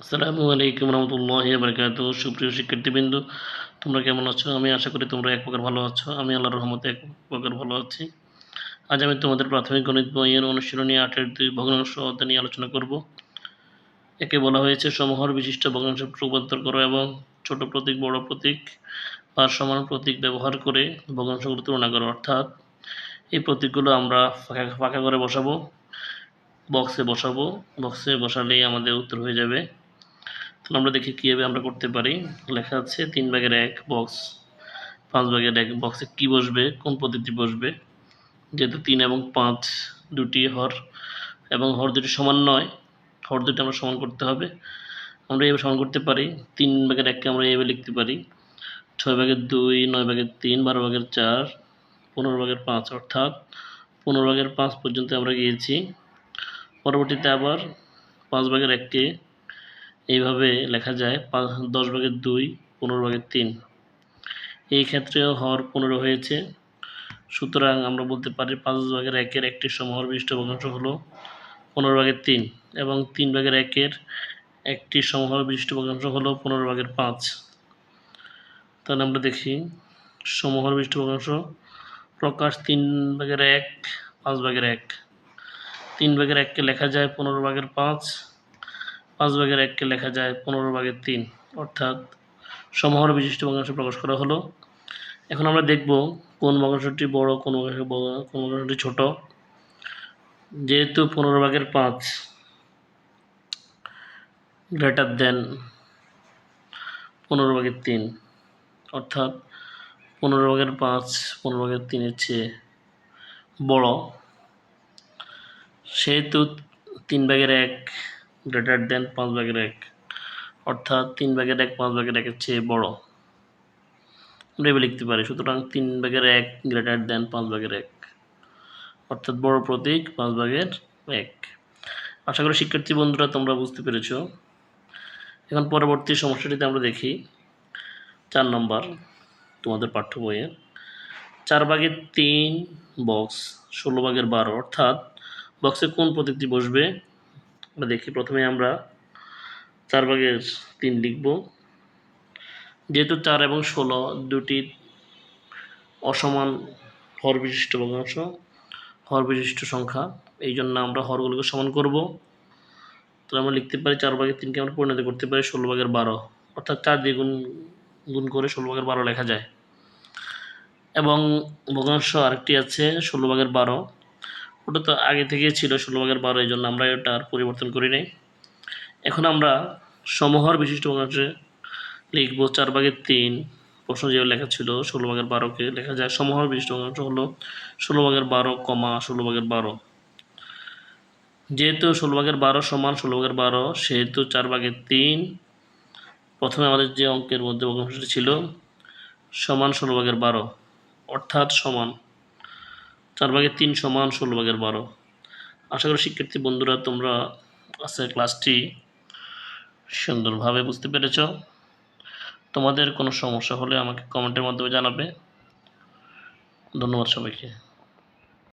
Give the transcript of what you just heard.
আসসালামু আলাইকুম রহমতুল্লাহি ওয়া বারাকাতুহু। সুপ্রিয় শিক্ষার্থীবৃন্দ, তোমরা কেমন আছো? আমি আশা করি তোমরা এক প্রকার ভালো আছো। আমি আল্লাহর রহমতে এক প্রকার ভালো আছি। আজ আমি তোমাদের প্রাথমিক গণিত বইয়ের অনুশীলনী ৮ এর ২ ভগ্নাংশ অধ্যায় নিয়ে আলোচনা করব। একে বলা হয়েছে সমহর বিশিষ্ট ভগ্নাংশে রূপান্তর করো এবং ছোট প্রতীক, বড় প্রতীক বা সমান প্রতীক ব্যবহার করে ভগ্নাংশগুলো তুলনা করো। অর্থাৎ এই প্রতীকগুলো আমরা ফাঁকা করে বসাবো, বক্সে বসালেই আমাদের উত্তর হয়ে যাবে। তাহলে আমরা দেখি কীভাবে আমরা করতে পারি। লেখা আছে 3/1 বক্স, 5/1 বক্সে কি বসবে, কোন পদ্ধতি বসবে। যেহেতু 3 এবং 5 দুটি হর এবং হর দুটি সমান নয়, হর দুটি আমরা সমান করতে হবে। আমরা এভাবে সমান করতে পারি। 3/1কে আমরা এভাবে লিখতে পারি 6/2, 9/3, 12/4, 15/5, অর্থাৎ 15/5 পর্যন্ত আমরা গিয়েছি। পরবর্তীতে আবার 5/1কে এইভাবে লেখা যায় 10/2, 15/3। এই ক্ষেত্রেও হর 15 হয়েছে। সুতরাং আমরা বলতে পারি 5/1 একটি সমহর বিশিষ্ট ভগ্নাংশ হলো 15/3 এবং 3/1 একটি সমহর বিশিষ্ট ভগ্নাংশ হলো 15/5। তাহলে আমরা দেখি সমহর বিশিষ্ট ভগ্নাংশ প্রকাশ 3/1, 5/1। 3/1কে লেখা যায় 15/5, 5/1কে লেখা যায় 15/3, অর্থাৎ সমহর বিশিষ্ট ভগ্নাংশ প্রকাশ করা হলো। এখন আমরা দেখব কোন ভগ্নাংশটি বড়, কোন ভগ্নাংশটি ছোট। যেহেতু 15/5 গ্রেটার দেন 15/3, অর্থাৎ 15/5 15/3 চেয়ে বড়, সেহেতু 3/1 গ্রেটার দেন 5/1, অর্থাৎ 3/1 5/1 চেয়ে বড়। আমরা এভাবে লিখতে পারি। সুতরাং 3/1 গ্রেটার দেন 5/1, অর্থাৎ বড় প্রতীক 5/1। আশা করি শিক্ষার্থী বন্ধুরা তোমরা বুঝতে পেরেছ। এখন পরবর্তী সমস্যাটিতে আমরা দেখি 4 নম্বর তোমাদের পাঠ্য বইয়ের 4/3 বক্স 16/12, অর্থাৎ বক্সে কোন প্রতীকটি বসবে আমরা দেখি। প্রথমে আমরা 4/3 লিখব। যেহেতু 4 এবং 16 দুটি অসমান হর বিশিষ্ট ভগ্নাংশ, হর বিশিষ্ট সংখ্যা, এই জন্য আমরা হরগুলোকে সমান করব। তাহলে আমরা লিখতে পারি 4/3কে আমরা পরিণত করতে পারি 16/12, অর্থাৎ 4 দিয়ে গুণ করে 16/12 লেখা যায়। এবং ভগ্নাংশ আরেকটি আছে 16/12, ওটা তো আগে থেকেই ছিল 16/12, এই জন্য আমরা এটা আর পরিবর্তন করি নাই। এখন আমরা সমহর বিশিষ্ট ভগ্নাংশে লিখব 4/3। প্রশ্ন যেভাবে লেখা ছিল 16/12কে লেখা যায় সমহর বিশিষ্ট ভগ্নাংশ হলো 16/12, 16/12। যেহেতু 16/12 সমান 16/12, সেহেতু 4/3 প্রথমে আমাদের যে অঙ্কের মধ্যে ভগ্নাংশটি ছিল সমান 16/12, অর্থাৎ সমান 4/3 সমান 16/12। আশা করি শিক্ষার্থী বন্ধুরা তোমরা আজকের ক্লাসটি সুন্দরভাবে বুঝতে পেরেছ। তোমাদের কোনো সমস্যা হলে আমাকে কমেন্টের মাধ্যমে জানাবে। ধন্যবাদ সবাইকে।